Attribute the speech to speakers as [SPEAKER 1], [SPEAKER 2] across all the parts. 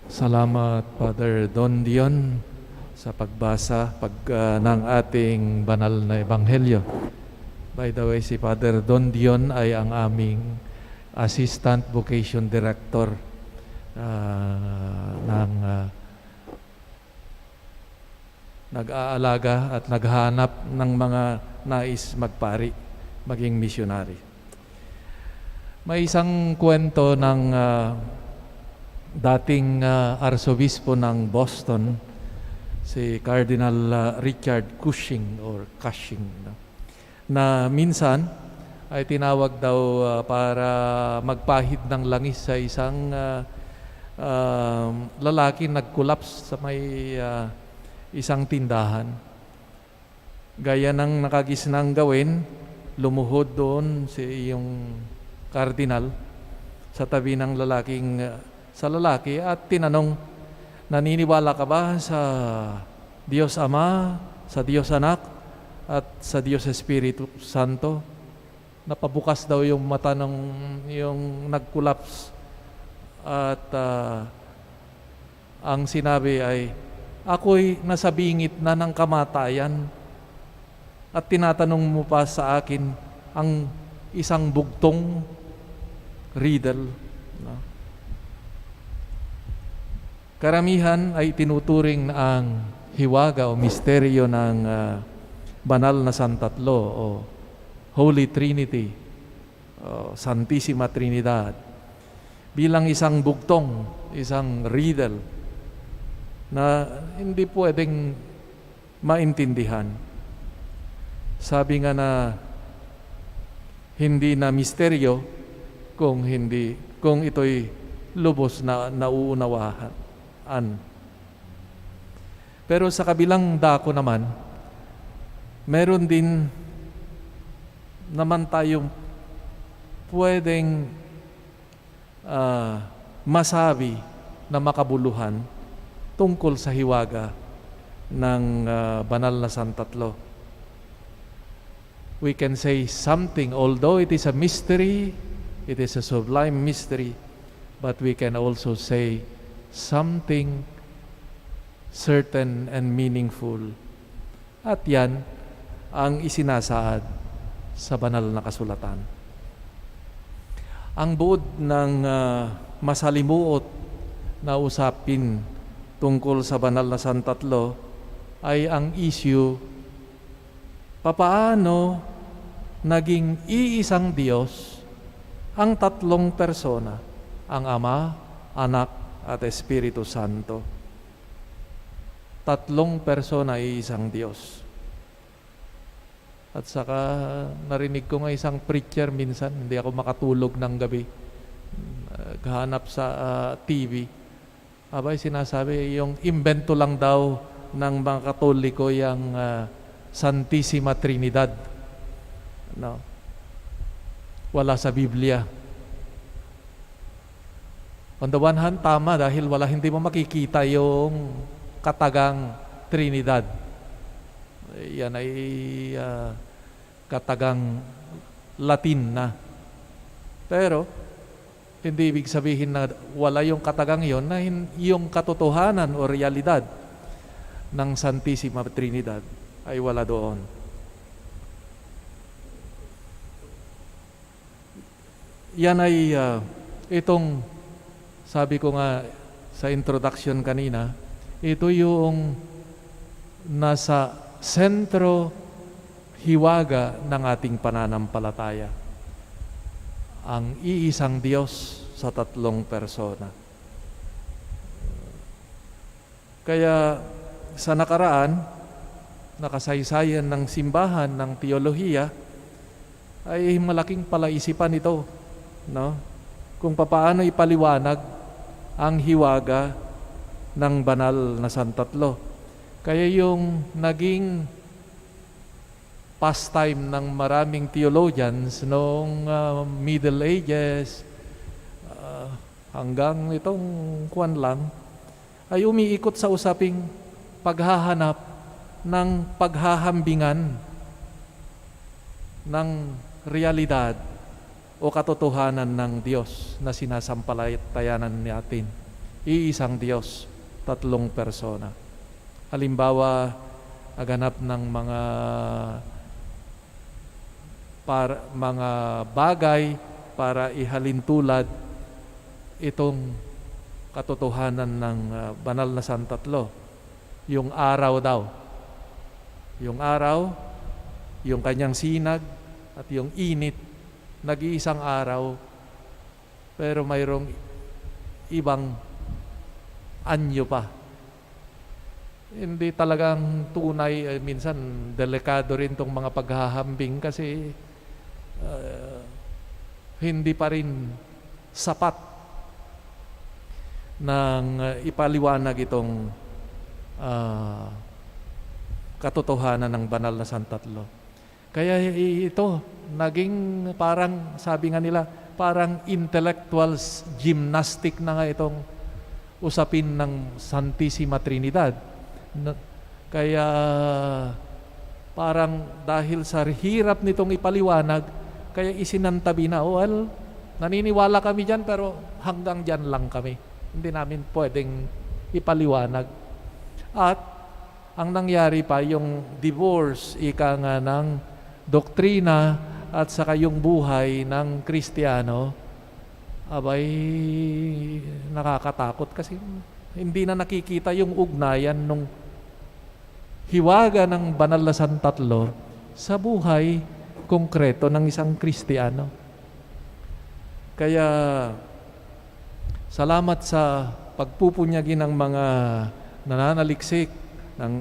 [SPEAKER 1] Salamat, Father Don Dion, sa pagbasa ng ating banal na ebanghelyo. By the way, si Father Don Dion ay ang aming Assistant Vocation Director ng nag-aalaga at naghahanap ng mga nais magpari, maging missionary. May isang kwento ng dating arsobispo ng Boston, si Cardinal Richard Cushing na minsan ay tinawag daw para magpahid ng langis sa isang lalaki nag-collapse sa may isang tindahan. Gaya ng nakagisnang gawin, lumuhod doon si yung kardinal sa tabi ng lalaki at tinanong, naniniwala ka ba sa Diyos Ama, sa Diyos Anak, at sa Diyos Espiritu Santo? Napabukas daw yung mata ng yung nag-collapse at ang sinabi ay, ako'y nasa bingit na ng kamatayan at tinatanong mo pa sa akin ang isang bugtong riddle. No? Karamihan ay tinuturing na ang hiwaga o misteryo ng banal na Santatlo o Holy Trinity o Santissima Trinidad bilang isang bugtong, isang riddle na hindi pwedeng maintindihan. Sabi nga na hindi na misteryo kung ito'y lubos na nauunawaan. Pero sa kabilang dako naman, meron din naman tayong pwedeng masabi na makabuluhan tungkol sa hiwaga ng banal na Santatlo. We can say something, although it is a mystery, it is a sublime mystery, but we can also say something certain and meaningful. At yan ang isinasaad sa banal na kasulatan. Ang buod ng masalimuot na usapin tungkol sa banal na Santatlo ay ang issue, papaano naging iisang Diyos ang tatlong persona, ang Ama, Anak, at Espiritu Santo. Tatlong persona ay isang Diyos. At saka narinig ko nga isang preacher minsan, hindi ako makatulog ng gabi, hanap sa TV. Abay, sinasabi, yung invento lang daw ng mga Katoliko yung Santissima Trinidad. No? Wala sa Biblia. On the one hand, tama dahil hindi mo makikita yung katagang Trinidad. Yan ay katagang Latin na. Pero, hindi ibig sabihin na wala yung katagang yon na yung katotohanan o realidad ng Santissima Trinidad ay wala doon. Yan ay itong sabi ko nga sa introduction kanina, ito yung nasa sentro hiwaga ng ating pananampalataya. Ang iisang Diyos sa tatlong persona. Kaya sa nakaraan, nakasaysayan ng simbahan ng teolohiya, ay malaking palaisipan ito, no? Kung papaano ipaliwanag ang hiwaga ng banal na Santatlo. Kaya yung naging pastime ng maraming theologians noong Middle Ages hanggang itong kuwan lang, ay umiikot sa usaping paghahanap ng paghahambingan ng realidad o katotohanan ng Diyos na sinasampalatayanan natin. iisang Diyos, tatlong persona. Halimbawa, naganap ng mga bagay para ihalintulad itong katotohanan ng banal na Santatlo. Yung araw daw. Yung araw, yung kanyang sinag, at yung init, nag-iisang araw, pero mayroong ibang anyo pa. Hindi talagang tunay, minsan delikado rin tong mga paghahambing kasi hindi pa rin sapat ng ipaliwanag itong katotohanan ng banal na Santatlo. Kaya ito, naging parang, sabi nga nila, parang intellectual gymnastic na nga itong usapin ng Santissima Trinidad. Kaya parang dahil sa hirap nitong ipaliwanag, kaya isinantabi na, well, naniniwala kami dyan pero hanggang dyan lang kami. Hindi namin pwedeng ipaliwanag. At ang nangyari pa, yung divorce, ika nga ng doktrina at saka yung buhay ng Kristiyano, abay, nakakatakot kasi hindi na nakikita yung ugnayan nung hiwaga ng banal na Santatlo sa buhay konkreto ng isang Kristiyano. Kaya salamat sa pagpupunyagi ng mga nananaliksik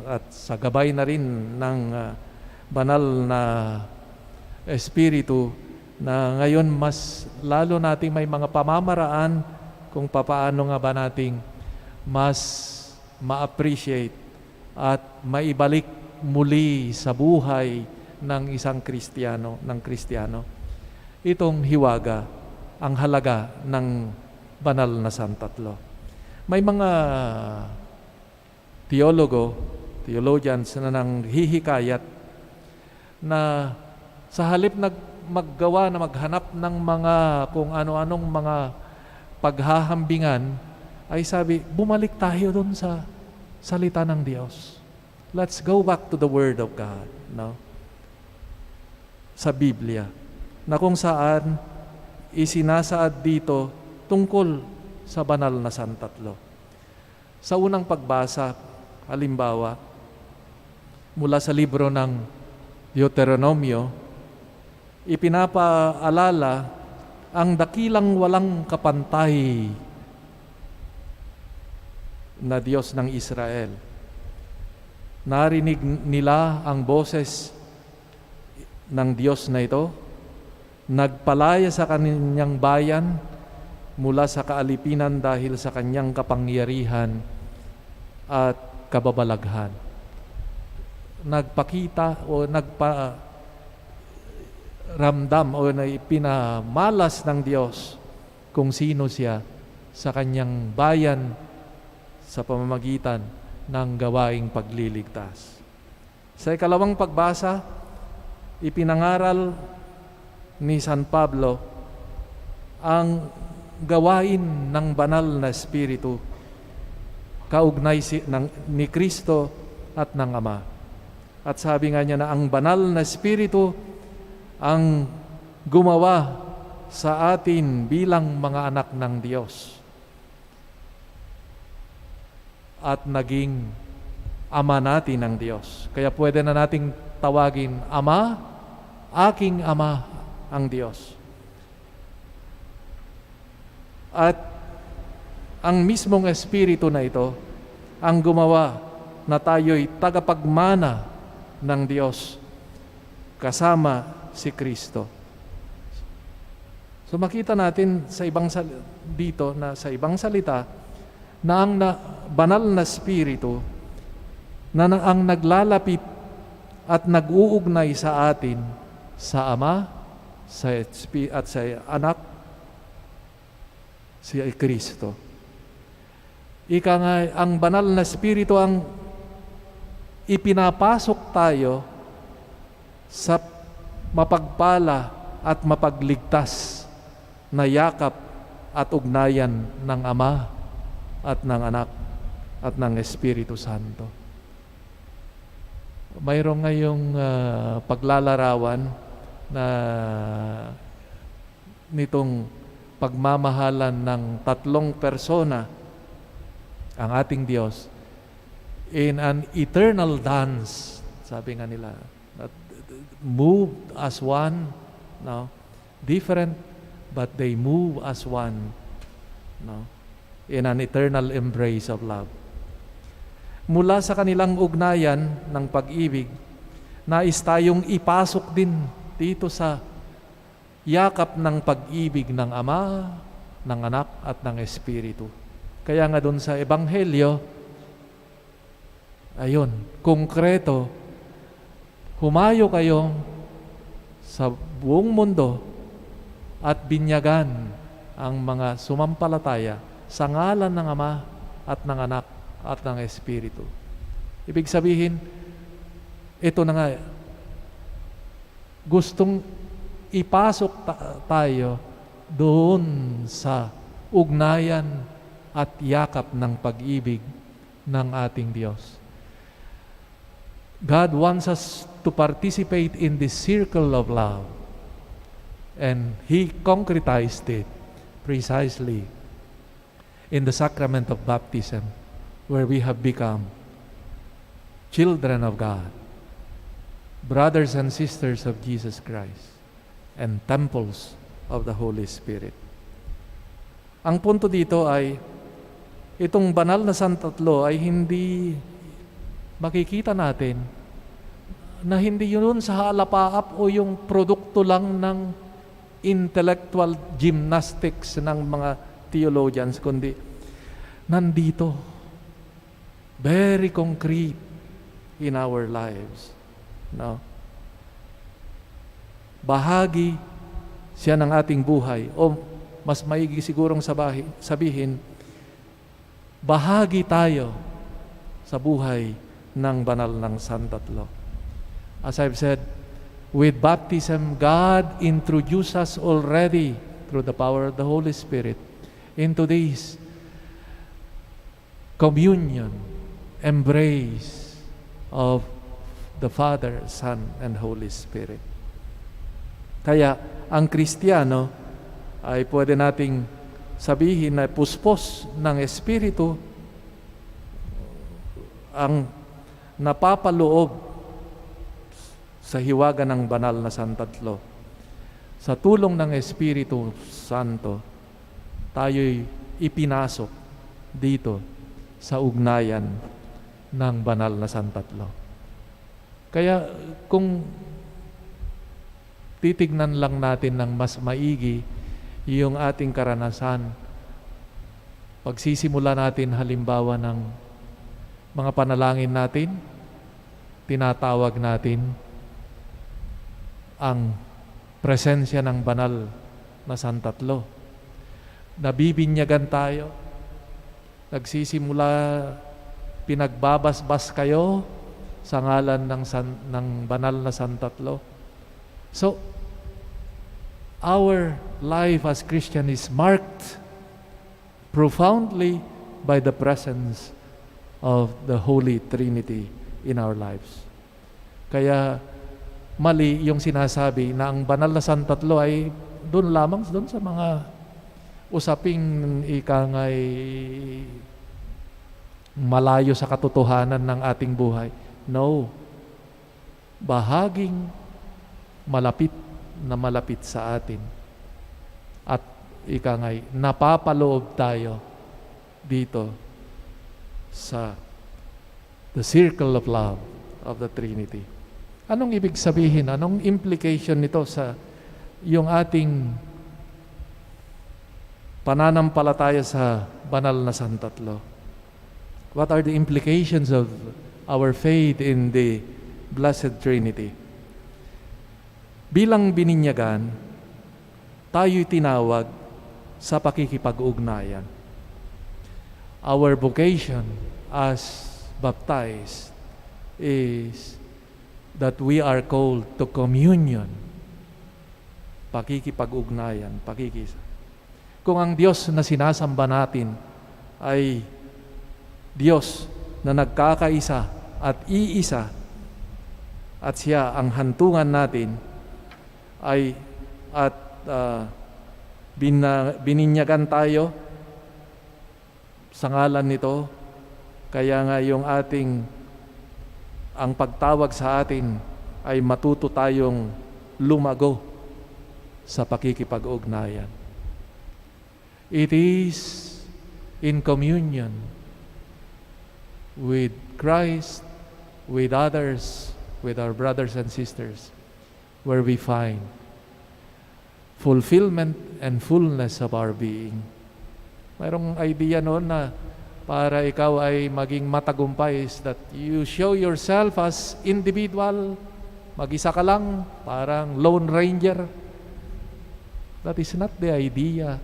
[SPEAKER 1] at sa gabay na rin ng banal na Espiritu na ngayon mas lalo nating may mga pamamaraan kung papaano nga ba nating mas ma-appreciate at maibalik muli sa buhay ng isang Kristiyano, itong hiwaga, ang halaga ng banal na Santatlo. May mga theologians na nang hihikayat na sa halip maghanap ng mga kung ano-anong mga paghahambingan, ay sabi, bumalik tayo dun sa salita ng Diyos. Let's go back to the Word of God, no? Sa Biblia, na kung saan isinasaad dito tungkol sa banal na Santatlo. Sa unang pagbasa, halimbawa, mula sa libro ng Deuteronomio, ipinapaalala ang dakilang walang kapantay na Diyos ng Israel. Narinig nila ang boses ng Diyos na ito, nagpalaya sa kanyang bayan mula sa kaalipinan dahil sa kanyang kapangyarihan at kababalaghan. Nagpakita o ramdam o na ipinamalas ng Diyos kung sino siya sa kanyang bayan sa pamamagitan ng gawaing pagliligtas. Sa ikalawang pagbasa, ipinangaral ni San Pablo ang gawain ng banal na Espiritu kaugnay ni Kristo at ng Ama. At sabi nga niya na ang banal na Espiritu ang gumawa sa atin bilang mga anak ng Diyos at naging ama natin ng Diyos. Kaya pwede na nating tawagin Ama, aking Ama ang Diyos. At ang mismong Espiritu na ito ang gumawa na tayo'y tagapagmana ng Diyos kasama si Kristo. So makita natin sa dito na sa ibang salita na ang banal na Espiritu na ang naglalapit at nag-uugnay sa atin sa Ama at sa Anak, si Kristo. Ika nga, ang banal na Espiritu ang ipinapasok tayo sa mapagpala at mapagligtas na yakap at ugnayan ng Ama at ng Anak at ng Espiritu Santo. Mayroong ngayong paglalarawan na nitong pagmamahalan ng tatlong persona ang ating Diyos in an eternal dance, sabi nga nila, that moved as one, no? Different, but they move as one, no? In an eternal embrace of love. Mula sa kanilang ugnayan ng pag-ibig, nais tayong ipasok din dito sa yakap ng pag-ibig ng Ama, ng Anak at ng Espiritu. Kaya nga doon sa Ebanghelyo, ayun, konkreto, humayo kayo sa buong mundo at binyagan ang mga sumampalataya sa ngalan ng Ama at ng Anak at ng Espiritu. Ibig sabihin, ito na nga, gustong ipasok tayo doon sa ugnayan at yakap ng pag-ibig ng ating Diyos. God wants us to participate in this circle of love, and He concretized it precisely in the sacrament of baptism, where we have become children of God, brothers and sisters of Jesus Christ, and temples of the Holy Spirit. Ang punto dito ay, itong banal na Santatlo ay hindi makikita natin na hindi yun sa halapaap o yung produkto lang ng intellectual gymnastics ng mga theologians, kundi nandito, very concrete in our lives. No? Bahagi siya ng ating buhay, o mas maigi sigurong sabihin, bahagi tayo sa buhay ng banal ng Santatlo. As I've said, with baptism, God introduced us already through the power of the Holy Spirit into this communion, embrace of the Father, Son, and Holy Spirit. Kaya ang Kristiyano ay pwede nating sabihin na puspos ng Espiritu ang napapaloob sa hiwaga ng banal na Santatlo. Sa tulong ng Espiritu Santo, tayo'y ipinasok dito sa ugnayan ng banal na Santatlo. Kaya kung titignan lang natin ng mas maigi yung ating karanasan, pagsisimula natin halimbawa ng mga panalangin natin, tinatawag natin ang presensya ng banal na Santatlo. Nabibinyagan tayo, nagsisimula, pinagbabasbas kayo sa ngalan ng banal na Santatlo. So, our life as Christian is marked profoundly by the presence of the Holy Trinity in our lives. Kaya mali yung sinasabi na ang banal na Santatlo ay doon lamang sa mga usaping ikangay malayo sa katotohanan ng ating buhay. No. Bahaging malapit na malapit sa atin. At ikangay, napapaloob tayo dito sa the circle of love of the Trinity. Anong ibig sabihin? Anong implication nito sa yung ating pananampalataya sa banal na Santatlo? What are the implications of our faith in the Blessed Trinity? Bilang bininyagan, tayo'y tinawag sa pakikipag-ugnayan. Our vocation as baptized is that we are called to communion. Pakikipag-ugnayan, pakikisa. Kung ang Diyos na sinasamba natin ay Diyos na nagkakaisa at iisa, at siya ang hantungan natin, ay at bininyagan tayo sa ngalan nito. Kaya nga ang pagtawag sa atin ay matuto tayong lumago sa pakikipag-ugnayan. It is in communion with Christ, with others, with our brothers and sisters, where we find fulfillment and fullness of our being. Mayroong idea noon na para ikaw ay maging matagumpay is that you show yourself as individual, mag-isa ka lang, parang lone ranger. That is not the idea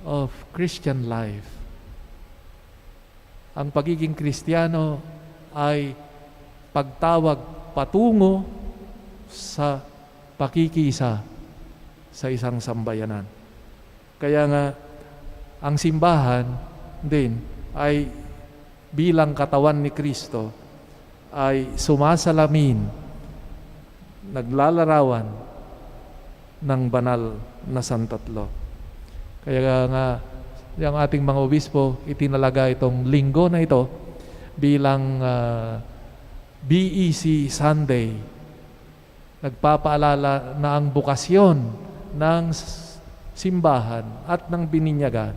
[SPEAKER 1] of Christian life. Ang pagiging Kristiyano ay pagtawag patungo sa pakikisa sa isang sambayanan. Kaya nga, ang simbahan din ay bilang katawan ni Kristo ay sumasalamin, naglalarawan ng banal na santatlo. Kaya nga, yung ating mga obispo, itinalaga itong linggo na ito bilang BEC Sunday. Nagpapaalala na ang bukasyon ng simbahan at ng bininyagan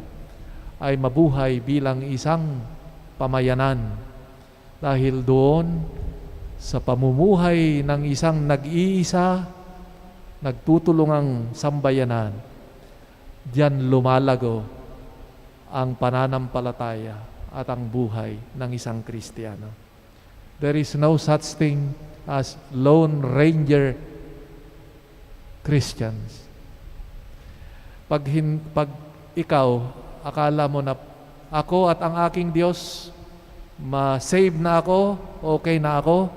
[SPEAKER 1] ay mabuhay bilang isang pamayanan. Dahil doon sa pamumuhay ng isang nag-iisa, nagtutulungang sambayanan, diyan lumalago ang pananampalataya at ang buhay ng isang Kristiyano. There is no such thing as Lone Ranger Christians. Pag ikaw, akala mo na ako at ang aking Diyos, ma-save na ako, okay na ako,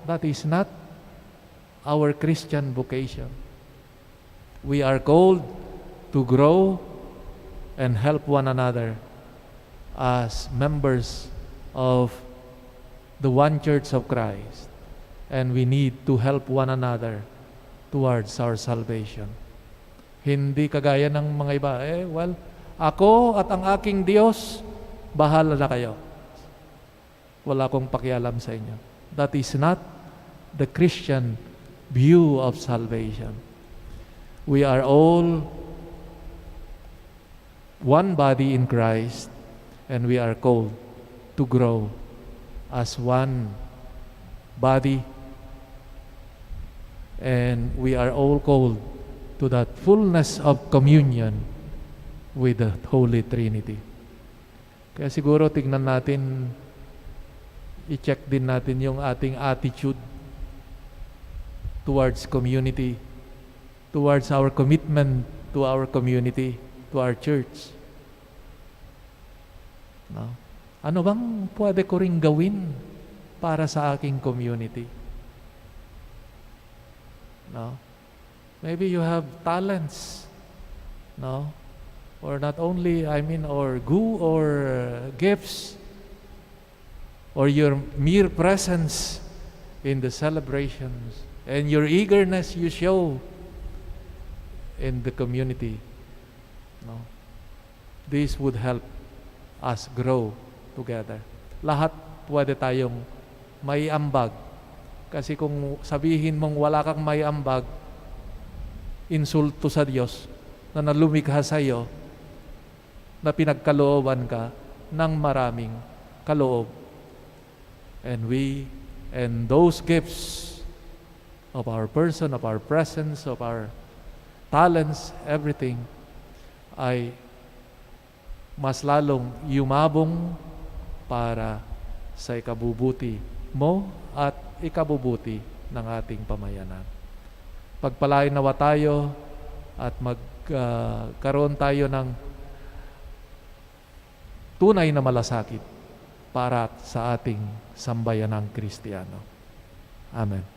[SPEAKER 1] that is not our Christian vocation. We are called to grow and help one another as members of the one church of Christ. And we need to help one another towards our salvation. Hindi kagaya ng mga iba, ako at ang aking Diyos, bahala na kayo. Wala akong pakialam sa inyo. That is not the Christian view of salvation. We are all one body in Christ, and we are called to grow as one body, and we are all called to that fullness of communion with the Holy Trinity. Kaya siguro tignan natin, i-check din natin yung ating attitude towards community, towards our commitment to our community, to our church. No? Ano bang pwede ko ring gawin para sa aking community? No? Maybe you have talents, no? Or not only, or gifts, or your mere presence in the celebrations, and your eagerness you show in the community. No? This would help us grow together. Lahat pwede tayong may ambag. Kasi kung sabihin mong wala kang may ambag, insulto sa Diyos na nalumikha sa iyo, na pinagkalooban ka ng maraming kaloob. And those gifts of our person, of our presence, of our talents, everything, ay mas lalong yumabong para sa ikabubuti mo at ikabubuti ng ating pamayanan. Pagpalain nawa tayo at magkaroon tayo ng tunay na malasakit para sa ating sambayanang Kristiyano. Amen.